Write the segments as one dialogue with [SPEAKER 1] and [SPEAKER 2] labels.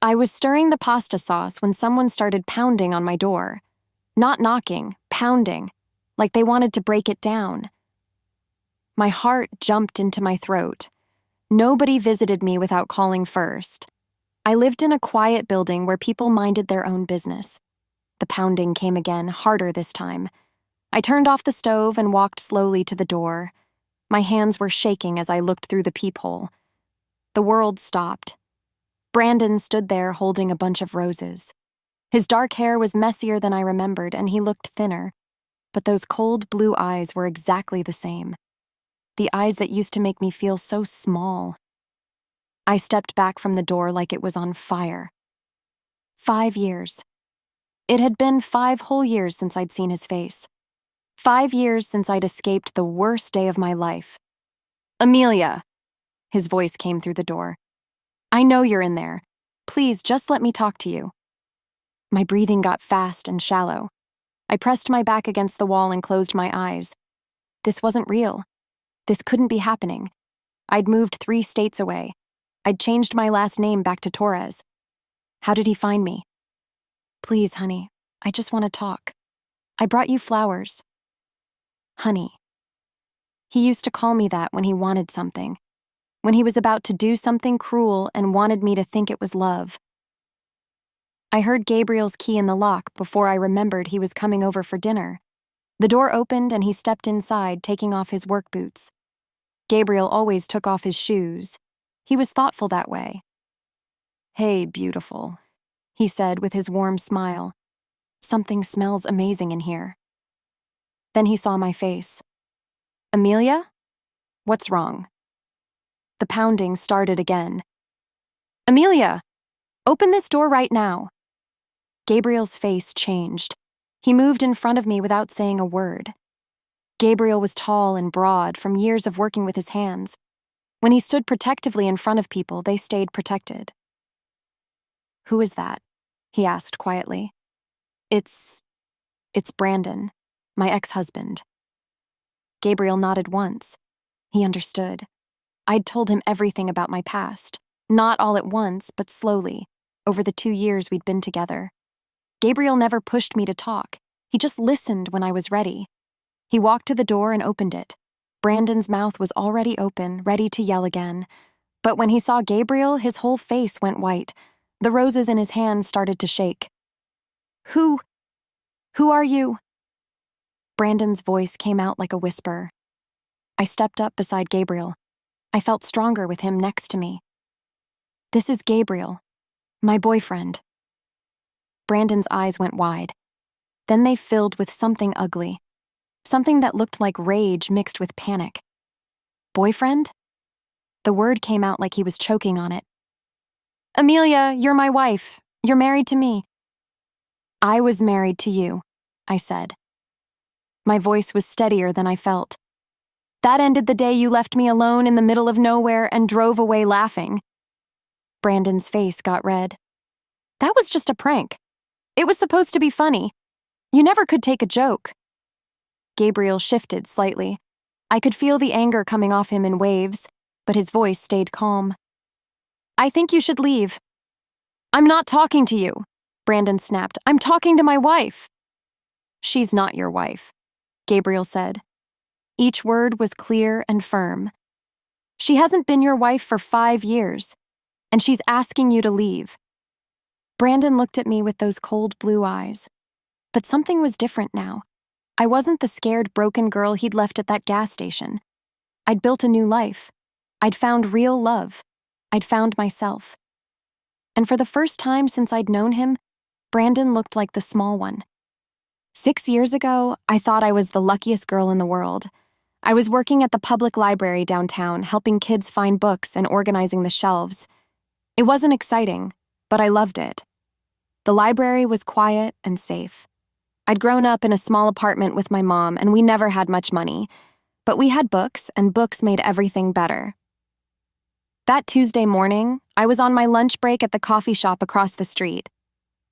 [SPEAKER 1] I was stirring the pasta sauce when someone started pounding on my door. Not knocking, pounding, like they wanted to break it down. My heart jumped into my throat. Nobody visited me without calling first. I lived in a quiet building where people minded their own business. The pounding came again, harder this time. I turned off the stove and walked slowly to the door. My hands were shaking as I looked through the peephole. The world stopped. Brandon stood there holding a bunch of roses. His dark hair was messier than I remembered, and he looked thinner, but those cold blue eyes were exactly the same. The eyes that used to make me feel so small. I stepped back from the door like it was on fire. 5 years. It had been 5 whole years since I'd seen his face. 5 years since I'd escaped the worst day of my life. "Amelia," his voice came through the door. "I know you're in there. Please, just let me talk to you." My breathing got fast and shallow. I pressed my back against the wall and closed my eyes. This wasn't real. This couldn't be happening. I'd moved 3 states away. I'd changed my last name back to Torres. How did he find me? "Please, honey, I just want to talk. I brought you flowers." Honey. He used to call me that when he wanted something, when he was about to do something cruel and wanted me to think it was love. I heard Gabriel's key in the lock before I remembered he was coming over for dinner. The door opened and he stepped inside, taking off his work boots. Gabriel always took off his shoes. He was thoughtful that way. "Hey, beautiful," he said with his warm smile. "Something smells amazing in here." Then he saw my face. "Amelia? What's wrong?" The pounding started again. "Amelia! Open this door right now." Gabriel's face changed. He moved in front of me without saying a word. Gabriel was tall and broad from years of working with his hands. When he stood protectively in front of people, they stayed protected. "Who is that?" he asked quietly. It's Brandon, my ex-husband." Gabriel nodded once. He understood. I'd told him everything about my past, not all at once, but slowly, over the 2 years we'd been together. Gabriel never pushed me to talk. He just listened when I was ready. He walked to the door and opened it. Brandon's mouth was already open, ready to yell again. But when he saw Gabriel, his whole face went white. The roses in his hand started to shake. Who are you?" Brandon's voice came out like a whisper. I stepped up beside Gabriel. I felt stronger with him next to me. "This is Gabriel, my boyfriend." Brandon's eyes went wide. Then they filled with something ugly. Something that looked like rage mixed with panic. "Boyfriend?" The word came out like he was choking on it. "Amelia, you're my wife. You're married to me." "I was married to you," I said. My voice was steadier than I felt. "That ended the day you left me alone in the middle of nowhere and drove away laughing." Brandon's face got red. "That was just a prank. It was supposed to be funny. You never could take a joke." Gabriel shifted slightly. I could feel the anger coming off him in waves, but his voice stayed calm. "I think you should leave." "I'm not talking to you," Brandon snapped. "I'm talking to my wife." "She's not your wife," Gabriel said. Each word was clear and firm. "She hasn't been your wife for 5 years, and she's asking you to leave." Brandon looked at me with those cold blue eyes. But something was different now. I wasn't the scared, broken girl he'd left at that gas station. I'd built a new life. I'd found real love. I'd found myself. And for the first time since I'd known him, Brandon looked like the small one. 6 years ago, I thought I was the luckiest girl in the world. I was working at the public library downtown, helping kids find books and organizing the shelves. It wasn't exciting, but I loved it. The library was quiet and safe. I'd grown up in a small apartment with my mom, and we never had much money. But we had books, and books made everything better. That Tuesday morning, I was on my lunch break at the coffee shop across the street.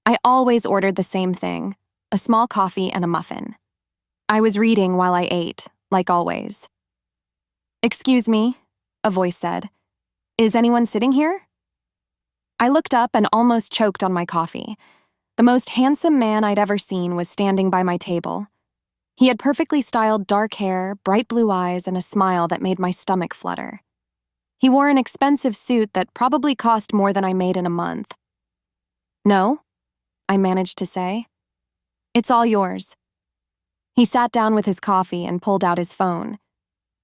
[SPEAKER 1] I always ordered the same thing, a small coffee and a muffin. I was reading while I ate, like always. "Excuse me," a voice said. "Is anyone sitting here?" I looked up and almost choked on my coffee. The most handsome man I'd ever seen was standing by my table. He had perfectly styled dark hair, bright blue eyes, and a smile that made my stomach flutter. He wore an expensive suit that probably cost more than I made in a month. "No," I managed to say. "It's all yours." He sat down with his coffee and pulled out his phone.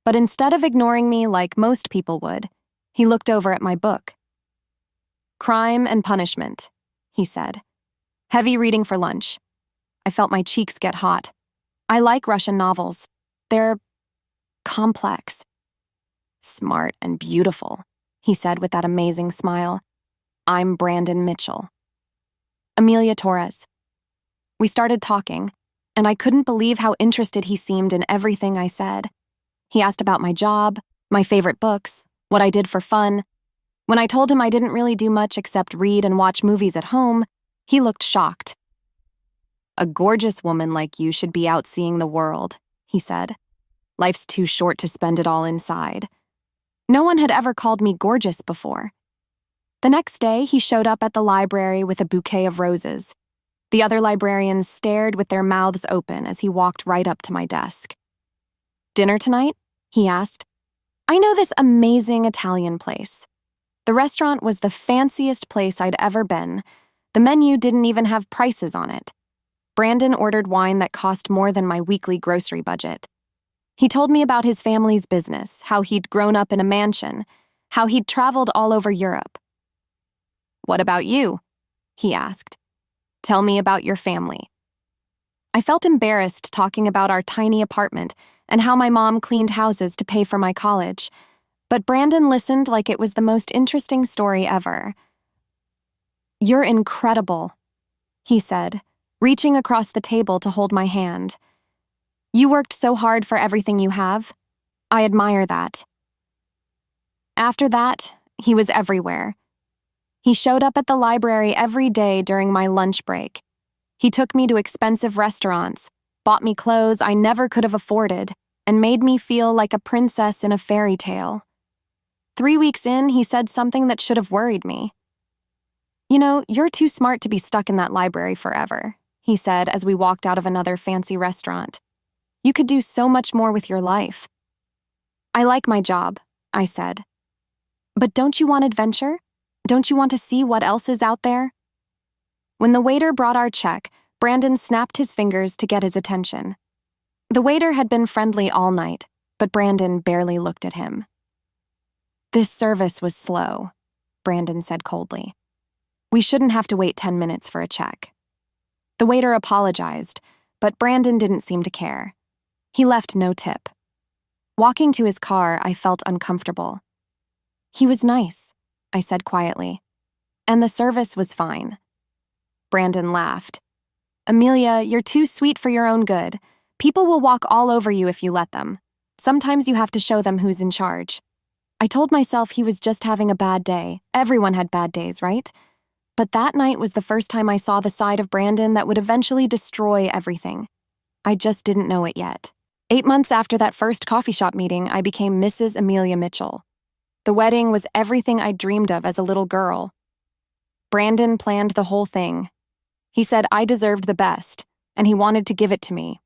[SPEAKER 1] But instead of ignoring me like most people would, he looked over at my book. "Crime and Punishment," he said. "Heavy reading for lunch." I felt my cheeks get hot. I like Russian novels. They're complex. "Smart and beautiful," he said with that amazing smile. "I'm Brandon Mitchell." Amelia Torres. We started talking, and I couldn't believe how interested he seemed in everything I said. He asked about my job, my favorite books, what I did for fun. When I told him I didn't really do much except read and watch movies at home, he looked shocked. "A gorgeous woman like you should be out seeing the world," he said. "Life's too short to spend it all inside." No one had ever called me gorgeous before. The next day, he showed up at the library with a bouquet of roses. The other librarians stared with their mouths open as he walked right up to my desk. "Dinner tonight?" he asked. "I know this amazing Italian place." The restaurant was the fanciest place I'd ever been. The menu didn't even have prices on it. Brandon ordered wine that cost more than my weekly grocery budget. He told me about his family's business, how he'd grown up in a mansion, how he'd traveled all over Europe. "What about you?" he asked. "Tell me about your family." I felt embarrassed talking about our tiny apartment and how my mom cleaned houses to pay for my college, but Brandon listened like it was the most interesting story ever. "You're incredible," he said, reaching across the table to hold my hand. "You worked so hard for everything you have. I admire that." After that, he was everywhere. He showed up at the library every day during my lunch break. He took me to expensive restaurants, bought me clothes I never could have afforded, and made me feel like a princess in a fairy tale. 3 weeks in, he said something that should have worried me. "You know, you're too smart to be stuck in that library forever," he said as we walked out of another fancy restaurant. "You could do so much more with your life." "I like my job," I said. "But don't you want adventure? Don't you want to see what else is out there?" When the waiter brought our check, Brandon snapped his fingers to get his attention. The waiter had been friendly all night, but Brandon barely looked at him. "This service was slow," Brandon said coldly. "We shouldn't have to wait 10 minutes for a check." The waiter apologized, but Brandon didn't seem to care. He left no tip. Walking to his car, I felt uncomfortable. "He was nice," I said quietly. "And the service was fine." Brandon laughed. "Amelia, you're too sweet for your own good. People will walk all over you if you let them. Sometimes you have to show them who's in charge." I told myself he was just having a bad day. Everyone had bad days, right? But that night was the first time I saw the side of Brandon that would eventually destroy everything. I just didn't know it yet. 8 months after that first coffee shop meeting, I became Mrs. Amelia Mitchell. The wedding was everything I dreamed of as a little girl. Brandon planned the whole thing. He said I deserved the best, and he wanted to give it to me.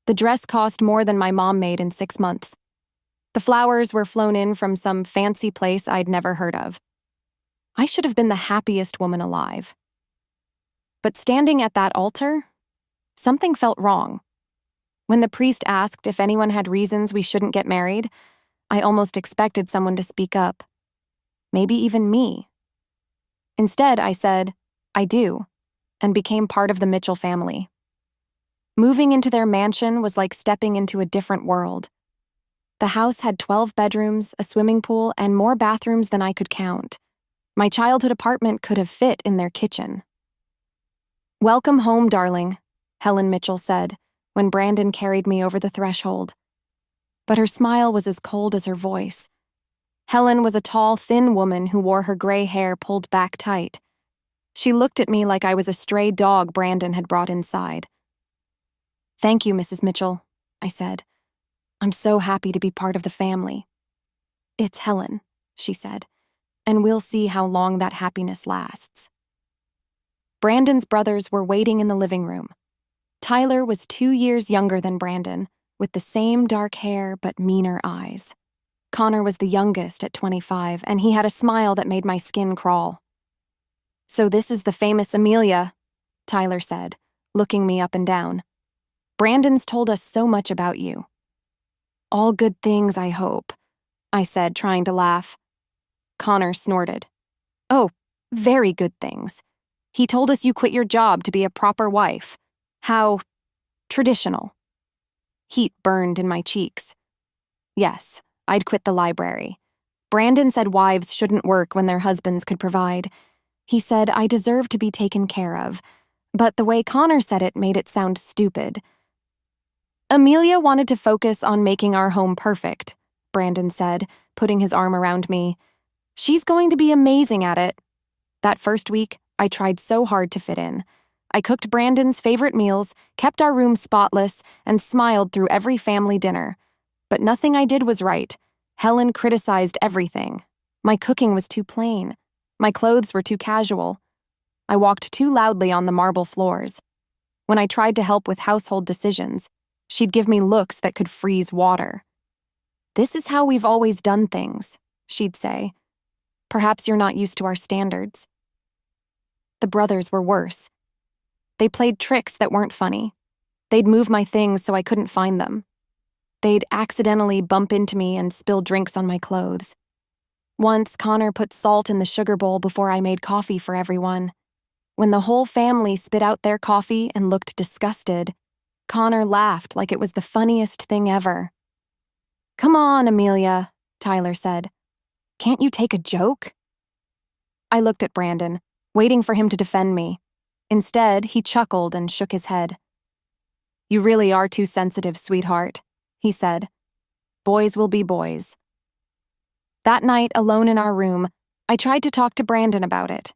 [SPEAKER 1] The dress cost more than my mom made in 6 months. The flowers were flown in from some fancy place I'd never heard of. I should have been the happiest woman alive. But standing at that altar, something felt wrong. When the priest asked if anyone had reasons we shouldn't get married, I almost expected someone to speak up. Maybe even me. Instead, I said, "I do," and became part of the Mitchell family. Moving into their mansion was like stepping into a different world. The house had 12 bedrooms, a swimming pool, and more bathrooms than I could count. My childhood apartment could have fit in their kitchen. "Welcome home, darling," Helen Mitchell said when Brandon carried me over the threshold. But her smile was as cold as her voice. Helen was a tall, thin woman who wore her gray hair pulled back tight. She looked at me like I was a stray dog Brandon had brought inside. "Thank you, Mrs. Mitchell," I said. "I'm so happy to be part of the family." "It's Helen," she said. and we'll see how long that happiness lasts. Brandon's brothers were waiting in the living room. Tyler was 2 years younger than Brandon, with the same dark hair but meaner eyes. Connor was the youngest at 25, and he had a smile that made my skin crawl. "So this is the famous Amelia," Tyler said, looking me up and down. "Brandon's told us so much about you." "All good things, I hope," I said, trying to laugh. Connor snorted. "Oh, very good things. He told us you quit your job to be a proper wife. How traditional." Heat burned in my cheeks. Yes, I'd quit the library. Brandon said wives shouldn't work when their husbands could provide. He said I deserved to be taken care of, but the way Connor said it made it sound stupid. "Amelia wanted to focus on making our home perfect," Brandon said, putting his arm around me. "She's going to be amazing at it." That first week, I tried so hard to fit in. I cooked Brandon's favorite meals, kept our room spotless, and smiled through every family dinner. But nothing I did was right. Helen criticized everything. My cooking was too plain. My clothes were too casual. I walked too loudly on the marble floors. When I tried to help with household decisions, she'd give me looks that could freeze water. "This is how we've always done things," she'd say. "Perhaps you're not used to our standards." The brothers were worse. They played tricks that weren't funny. They'd move my things so I couldn't find them. They'd accidentally bump into me and spill drinks on my clothes. Once, Connor put salt in the sugar bowl before I made coffee for everyone. When the whole family spit out their coffee and looked disgusted, Connor laughed like it was the funniest thing ever. "Come on, Amelia," Tyler said. "Can't you take a joke?" I looked at Brandon, waiting for him to defend me. Instead, he chuckled and shook his head. "You really are too sensitive, sweetheart," he said. "Boys will be boys." That night, alone in our room, I tried to talk to Brandon about it.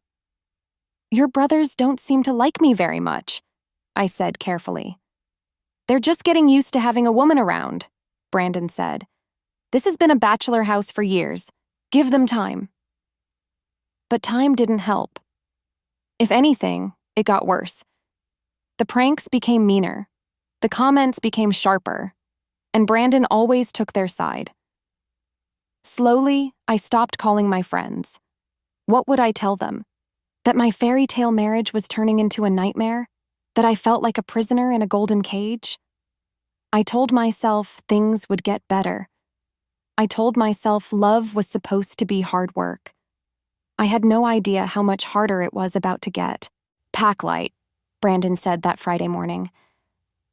[SPEAKER 1] "Your brothers don't seem to like me very much," I said carefully. "They're just getting used to having a woman around," Brandon said. "This has been a bachelor house for years. Give them time." But time didn't help. If anything, it got worse. The pranks became meaner. The comments became sharper. And Brandon always took their side. Slowly, I stopped calling my friends. What would I tell them? That my fairy tale marriage was turning into a nightmare? That I felt like a prisoner in a golden cage? I told myself things would get better. I told myself love was supposed to be hard work. I had no idea how much harder it was about to get. "Pack light," Brandon said that Friday morning.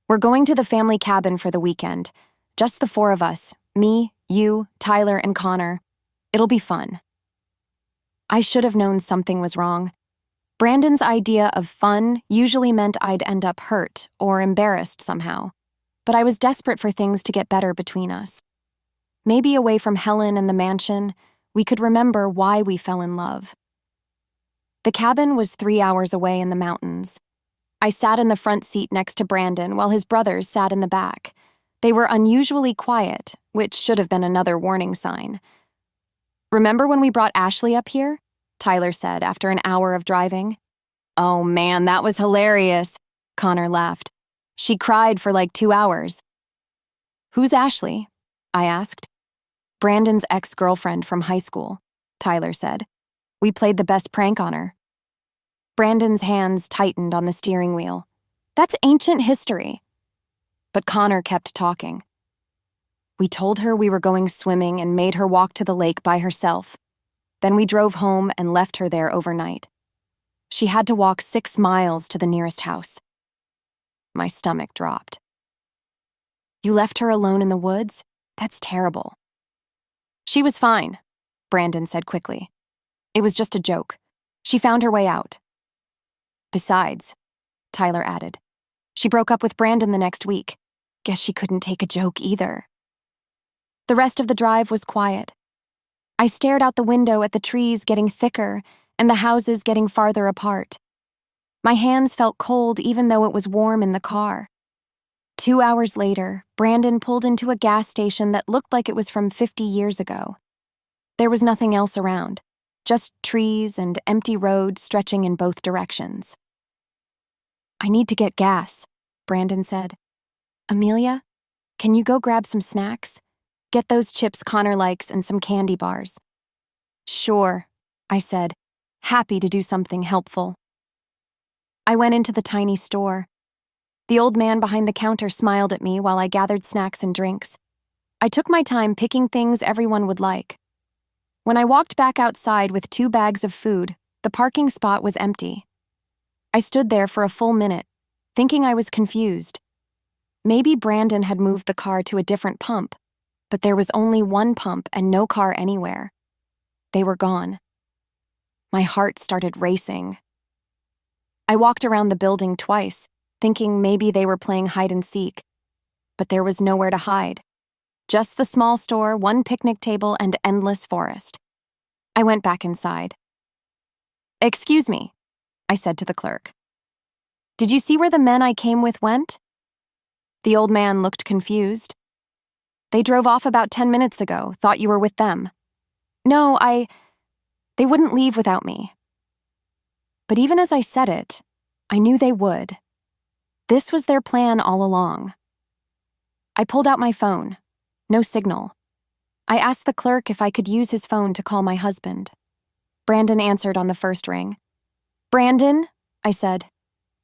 [SPEAKER 1] "We're going to the family cabin for the weekend. Just the 4 of us, me, you, Tyler, and Connor. It'll be fun." I should have known something was wrong. Brandon's idea of fun usually meant I'd end up hurt or embarrassed somehow. But I was desperate for things to get better between us. Maybe away from Helen and the mansion, we could remember why we fell in love. The cabin was 3 hours away in the mountains. I sat in the front seat next to Brandon while his brothers sat in the back. They were unusually quiet, which should have been another warning sign. "Remember when we brought Ashley up here?" Tyler said after an hour of driving. "Oh man, that was hilarious," Connor laughed. "She cried for like 2 hours. "Who's Ashley?" I asked. "Brandon's ex-girlfriend from high school," Tyler said. "We played the best prank on her." Brandon's hands tightened on the steering wheel. "That's ancient history." But Connor kept talking. "We told her we were going swimming and made her walk to the lake by herself. Then we drove home and left her there overnight. She had to walk 6 miles to the nearest house." My stomach dropped. "You left her alone in the woods? That's terrible." "She was fine," Brandon said quickly. "It was just a joke. She found her way out." "Besides," Tyler added, "she broke up with Brandon the next week. Guess she couldn't take a joke either." The rest of the drive was quiet. I stared out the window at the trees getting thicker and the houses getting farther apart. My hands felt cold even though it was warm in the car. 2 hours later, Brandon pulled into a gas station that looked like it was from 50 years ago. There was nothing else around. just trees and empty roads stretching in both directions. "I need to get gas," Brandon said. "Amelia, can you go grab some snacks? Get those chips Connor likes and some candy bars." "Sure," I said, happy to do something helpful. I went into the tiny store. The old man behind the counter smiled at me while I gathered snacks and drinks. I took my time picking things everyone would like. When I walked back outside with 2 bags of food, the parking spot was empty. I stood there for a full minute, thinking I was confused. Maybe Brandon had moved the car to a different pump, but there was only one pump and no car anywhere. They were gone. My heart started racing. I walked around the building twice, thinking maybe they were playing hide and seek, but there was nowhere to hide. Just the small store, 1 picnic table, and endless forest. I went back inside. "Excuse me," I said to the clerk. "Did you see where the men I came with went?" The old man looked confused. "They drove off about 10 minutes ago. Thought you were with them." "No, they wouldn't leave without me." But even as I said it, I knew they would. This was their plan all along. I pulled out my phone. No signal. I asked the clerk if I could use his phone to call my husband. Brandon answered on the first ring. "Brandon," I said,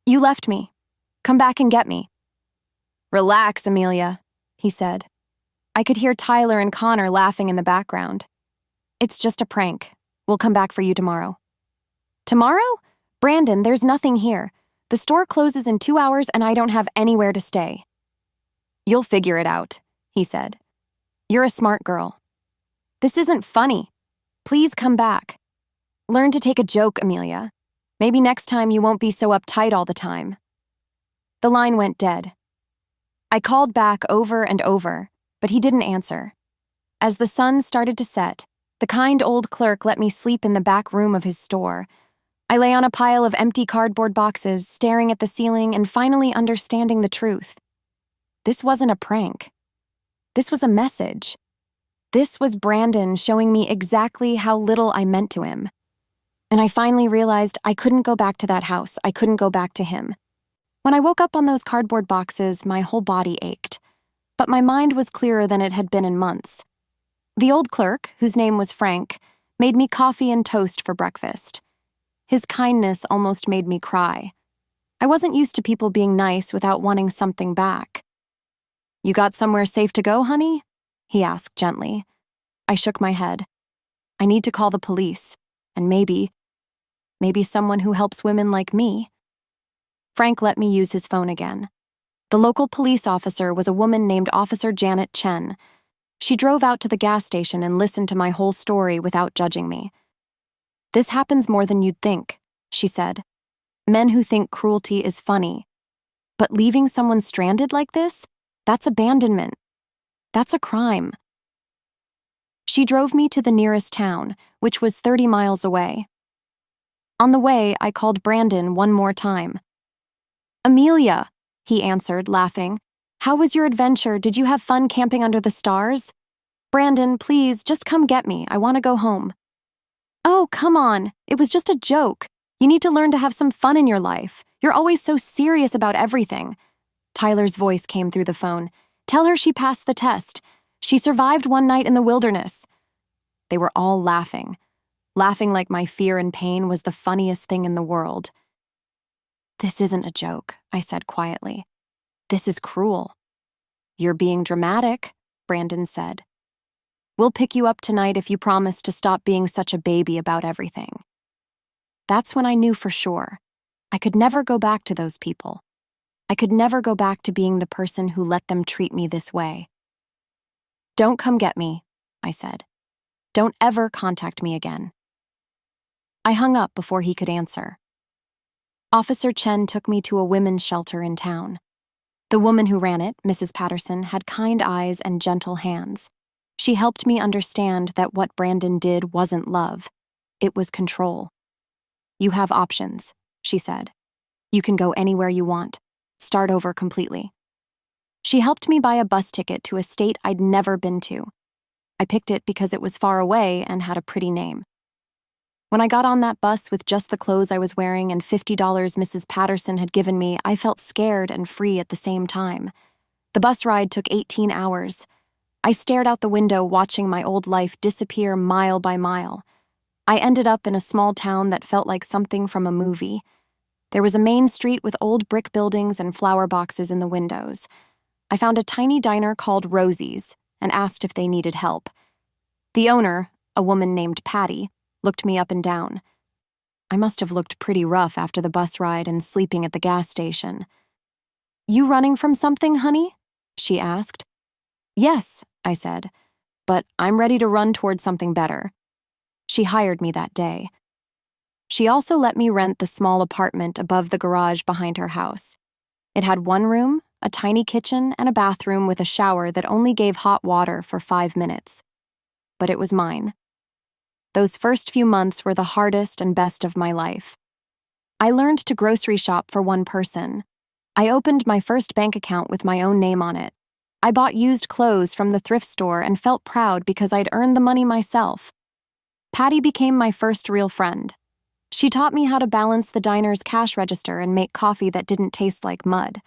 [SPEAKER 1] "you left me. Come back and get me." "Relax, Amelia," he said. I could hear Tyler and Connor laughing in the background. "It's just a prank. We'll come back for you tomorrow." "Tomorrow? Brandon, there's nothing here. The store closes in 2 hours and I don't have anywhere to stay." "You'll figure it out," he said. "You're a smart girl." "This isn't funny. Please come back. Learn to take a joke, Amelia. Maybe next time you won't be so uptight all the time." The line went dead. I called back over and over, but he didn't answer. As the sun started to set, the kind old clerk let me sleep in the back room of his store. I lay on a pile of empty cardboard boxes, staring at the ceiling and finally understanding the truth. This wasn't a prank. This was a message. This was Brandon showing me exactly how little I meant to him. And I finally realized I couldn't go back to that house. I couldn't go back to him. When I woke up on those cardboard boxes, my whole body ached. But my mind was clearer than it had been in months. The old clerk, whose name was Frank, made me coffee and toast for breakfast. His kindness almost made me cry. I wasn't used to people being nice without wanting something back. "You got somewhere safe to go, honey?" he asked gently. I shook my head. I need to call the police, and maybe someone who helps women like me. Frank let me use his phone again. The local police officer was a woman named Officer Janet Chen. She drove out to the gas station and listened to my whole story without judging me. "This happens more than you'd think," she said. "Men who think cruelty is funny. But leaving someone stranded like this? That's abandonment. That's a crime." She drove me to the nearest town, which was 30 miles away. On the way, I called Brandon one more time. "Amelia," he answered, laughing. "How was your adventure? Did you have fun camping under the stars?" "Brandon, please, just come get me. I want to go home." "Oh, come on. It was just a joke. You need to learn to have some fun in your life. You're always so serious about everything." Tyler's voice came through the phone. "Tell her she passed the test. She survived one night in the wilderness." They were all laughing like my fear and pain was the funniest thing in the world. "This isn't a joke," I said quietly. "This is cruel." "You're being dramatic," Brandon said. "We'll pick you up tonight if you promise to stop being such a baby about everything." That's when I knew for sure. I could never go back to those people. I could never go back to being the person who let them treat me this way. "Don't come get me," I said. "Don't ever contact me again." I hung up before he could answer. Officer Chen took me to a women's shelter in town. The woman who ran it, Mrs. Patterson, had kind eyes and gentle hands. She helped me understand that what Brandon did wasn't love. It was control. "You have options," she said. "You can go anywhere you want. Start over completely." She helped me buy a bus ticket to a state I'd never been to. I picked it because it was far away and had a pretty name. When I got on that bus with just the clothes I was wearing and $50 Mrs. Patterson had given me, I felt scared and free at the same time. The bus ride took 18 hours. I stared out the window watching my old life disappear mile by mile. I ended up in a small town that felt like something from a movie. There was a main street with old brick buildings and flower boxes in the windows. I found a tiny diner called Rosie's and asked if they needed help. The owner, a woman named Patty, looked me up and down. I must have looked pretty rough after the bus ride and sleeping at the gas station. "You running from something, honey?" she asked. "Yes," I said, "but I'm ready to run towards something better." She hired me that day. She also let me rent the small apartment above the garage behind her house. It had one room, a tiny kitchen, and a bathroom with a shower that only gave hot water for 5 minutes. But it was mine. Those first few months were the hardest and best of my life. I learned to grocery shop for one person. I opened my first bank account with my own name on it. I bought used clothes from the thrift store and felt proud because I'd earned the money myself. Patty became my first real friend. She taught me how to balance the diner's cash register and make coffee that didn't taste like mud.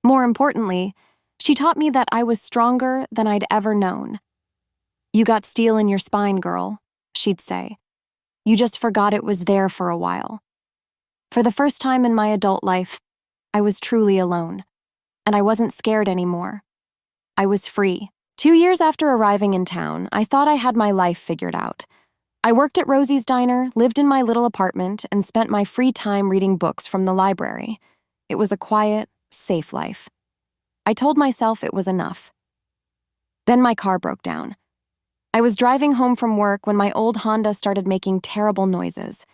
[SPEAKER 1] More importantly, she taught me that I was stronger than I'd ever known. "You got steel in your spine, girl," she'd say. "You just forgot it was there for a while." For the first time in my adult life, I was truly alone, and I wasn't scared anymore. I was free. 2 years after arriving in town, I thought I had my life figured out. I worked at Rosie's Diner, lived in my little apartment, and spent my free time reading books from the library. It was a quiet, safe life. I told myself it was enough. Then my car broke down. I was driving home from work when my old Honda started making terrible noises.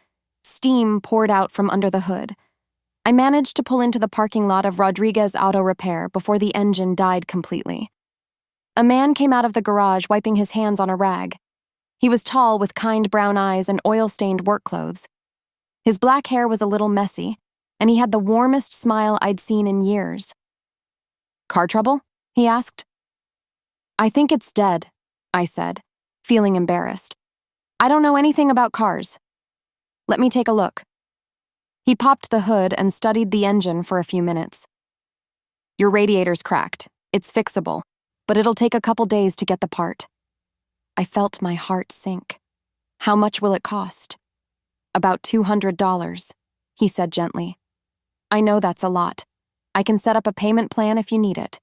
[SPEAKER 1] Steam poured out from under the hood. I managed to pull into the parking lot of Rodriguez Auto Repair before the engine died completely. A man came out of the garage wiping his hands on a rag. He was tall with kind brown eyes and oil-stained work clothes. His black hair was a little messy, and he had the warmest smile I'd seen in years. "Car trouble?" he asked. "I think it's dead," I said, feeling embarrassed. "I don't know anything about cars." "Let me take a look." He popped the hood and studied the engine for a few minutes. "Your radiator's cracked. It's fixable, but it'll take a couple days to get the part." I felt my heart sink. "How much will it cost?" "About $200, he said gently. "I know that's a lot. I can set up a payment plan if you need it."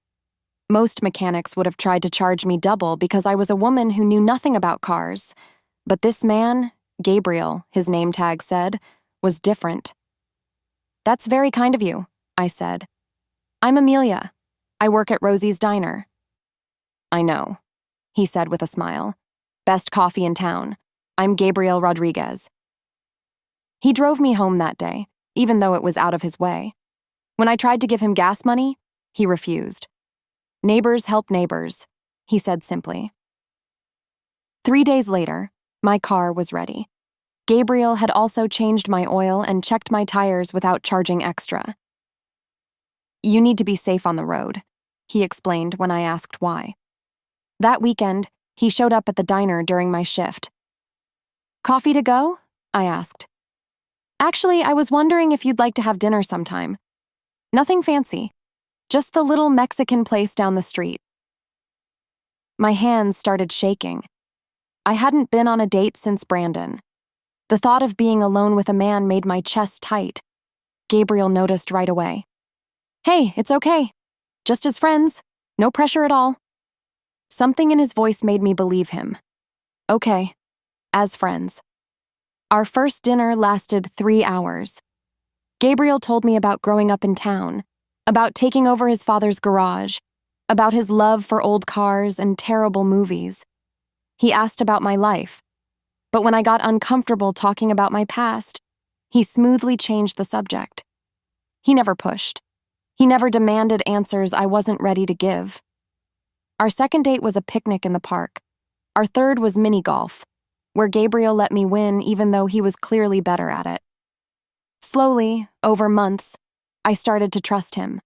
[SPEAKER 1] Most mechanics would have tried to charge me double because I was a woman who knew nothing about cars. But this man, Gabriel, his name tag said, was different. "That's very kind of you," I said. "I'm Amelia. I work at Rosie's Diner." "I know," he said with a smile. "Best coffee in town. I'm Gabriel Rodriguez." He drove me home that day, even though it was out of his way. When I tried to give him gas money, he refused. "Neighbors help neighbors," he said simply. 3 days later, my car was ready. Gabriel had also changed my oil and checked my tires without charging extra. "You need to be safe on the road," he explained when I asked why. That weekend, he showed up at the diner during my shift. "Coffee to go?" I asked. "Actually, I was wondering if you'd like to have dinner sometime. Nothing fancy, just the little Mexican place down the street." My hands started shaking. I hadn't been on a date since Brandon. The thought of being alone with a man made my chest tight. Gabriel noticed right away. "Hey, it's okay. Just as friends. No pressure at all." Something in his voice made me believe him. Okay, as friends. Our first dinner lasted 3 hours. Gabriel told me about growing up in town, about taking over his father's garage, about his love for old cars and terrible movies. He asked about my life, but when I got uncomfortable talking about my past, he smoothly changed the subject. He never pushed. He never demanded answers I wasn't ready to give. Our second date was a picnic in the park. Our third was mini golf, where Gabriel let me win even though he was clearly better at it. Slowly, over months, I started to trust him.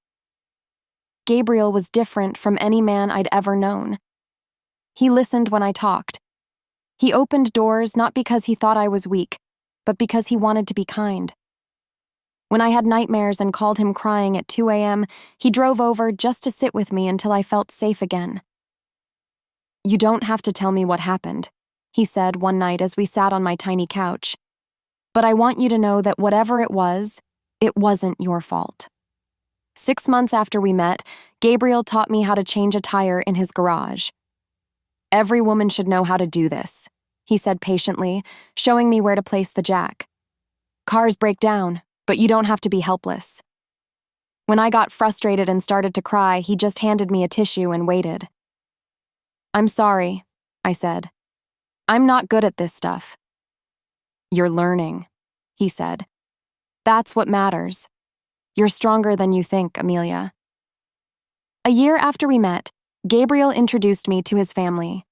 [SPEAKER 1] Gabriel was different from any man I'd ever known. He listened when I talked. He opened doors not because he thought I was weak, but because he wanted to be kind. When I had nightmares and called him crying at 2 a.m., he drove over just to sit with me until I felt safe again. "You don't have to tell me what happened," he said one night as we sat on my tiny couch. "But I want you to know that whatever it wasn't your fault." 6 months after we met, Gabriel taught me how to change a tire in his garage. "Every woman should know how to do this," he said patiently, showing me where to place the jack. "Cars break down, but you don't have to be helpless." When I got frustrated and started to cry, he just handed me a tissue and waited. "I'm sorry," I said. "I'm not good at this stuff." "You're learning," he said. "That's what matters. You're stronger than you think, Amelia." A year after we met, Gabriel introduced me to his family.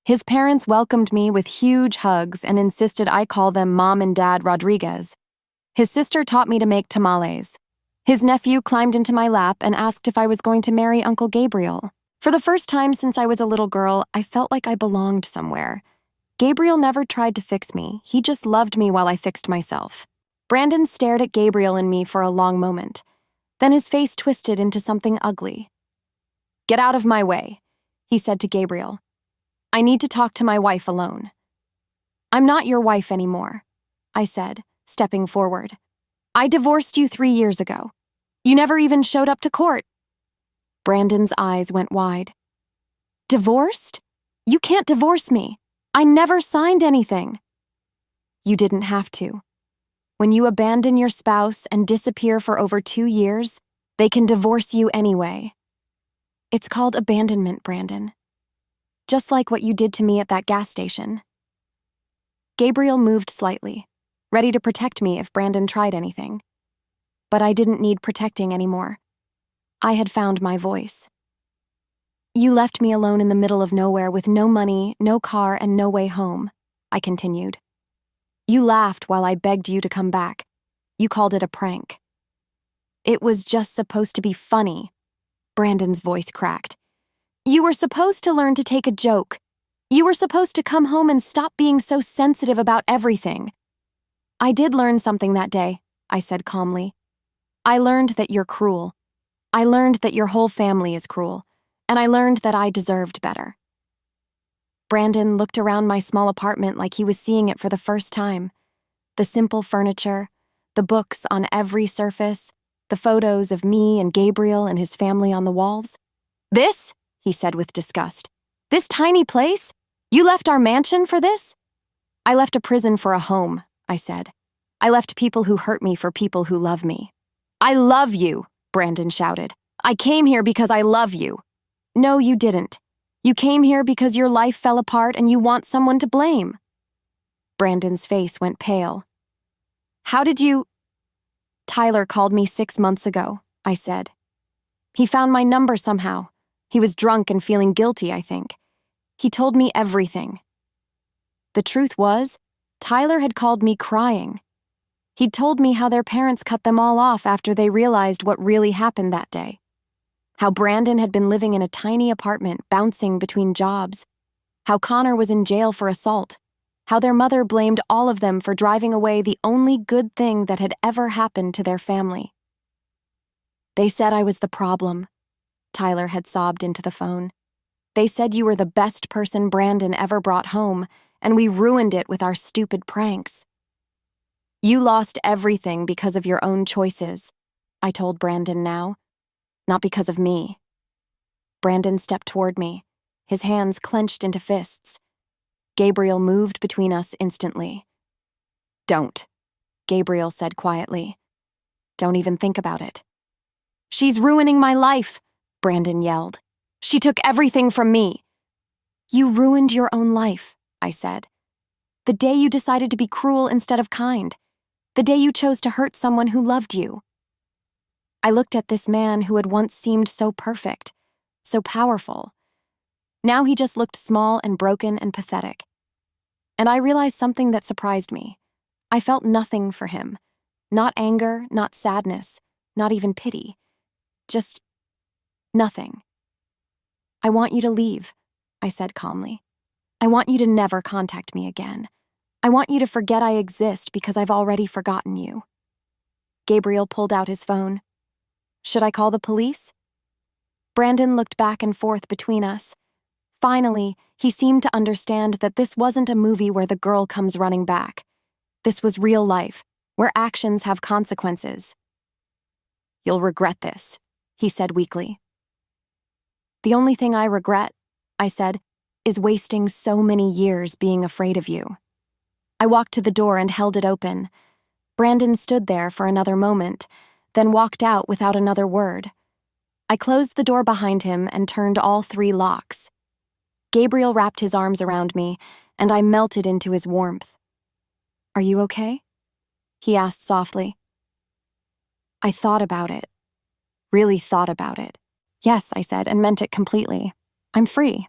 [SPEAKER 1] His parents welcomed me with huge hugs and insisted I call them Mom and Dad Rodriguez. His sister taught me to make tamales. His nephew climbed into my lap and asked if I was going to marry Uncle Gabriel. For the first time since I was a little girl, I felt like I belonged somewhere. Gabriel never tried to fix me. He just loved me while I fixed myself. Brandon stared at Gabriel and me for a long moment. Then his face twisted into something ugly. "Get out of my way," he said to Gabriel. "I need to talk to my wife alone." "I'm not your wife anymore," I said, stepping forward. "I divorced you 3 years ago. You never even showed up to court." Brandon's eyes went wide. "Divorced? You can't divorce me. I never signed anything." "You didn't have to. When you abandon your spouse and disappear for over 2 years, they can divorce you anyway. It's called abandonment, Brandon. Just like what you did to me at that gas station." Gabriel moved slightly, ready to protect me if Brandon tried anything. But I didn't need protecting anymore. I had found my voice. "You left me alone in the middle of nowhere with no money, no car, and no way home," I continued. "You laughed while I begged you to come back. You called it a prank." "It was just supposed to be funny." Brandon's voice cracked. "You were supposed to learn to take a joke. You were supposed to come home and stop being so sensitive about everything." "I did learn something that day," I said calmly. "I learned that you're cruel. I learned that your whole family is cruel. And I learned that I deserved better." Brandon looked around my small apartment like he was seeing it for the first time. The simple furniture, the books on every surface, the photos of me and Gabriel and his family on the walls. "This?" he said with disgust. "This tiny place? You left our mansion for this?" "I left a prison for a home," I said. "I left people who hurt me for people who love me." "I love you," Brandon shouted. "I came here because I love you." "No, you didn't. You came here because your life fell apart and you want someone to blame." Brandon's face went pale. "How did you—" "Tyler called me 6 months ago," I said. "He found my number somehow. He was drunk and feeling guilty, I think. He told me everything." The truth was, Tyler had called me crying. He'd told me how their parents cut them all off after they realized what really happened that day. How Brandon had been living in a tiny apartment, bouncing between jobs. How Connor was in jail for assault. How their mother blamed all of them for driving away the only good thing that had ever happened to their family. "They said I was the problem," Tyler had sobbed into the phone. "They said you were the best person Brandon ever brought home, and we ruined it with our stupid pranks." "You lost everything because of your own choices," I told Brandon now. "Not because of me." Brandon stepped toward me, his hands clenched into fists. Gabriel moved between us instantly. "Don't," Gabriel said quietly. "Don't even think about it." "She's ruining my life," Brandon yelled. "She took everything from me." "You ruined your own life," I said. "The day you decided to be cruel instead of kind. The day you chose to hurt someone who loved you." I looked at this man who had once seemed so perfect, so powerful. Now he just looked small and broken and pathetic. And I realized something that surprised me. I felt nothing for him. Not anger, not sadness, not even pity. Just nothing. "I want you to leave," I said calmly. "I want you to never contact me again. I want you to forget I exist because I've already forgotten you. Gabriel pulled out his phone. Should I call the police? Brandon looked back and forth between us. Finally, he seemed to understand that this wasn't a movie where the girl comes running back. This was real life, where actions have consequences. You'll regret this, he said weakly. The only thing I regret, I said, is wasting so many years being afraid of you. I walked to the door and held it open. Brandon stood there for another moment, then walked out without another word. I closed the door behind him and turned all 3 locks. Gabriel wrapped his arms around me, and I melted into his warmth. Are you okay? He asked softly. I thought about it. Really thought about it. Yes, I said, and meant it completely. I'm free.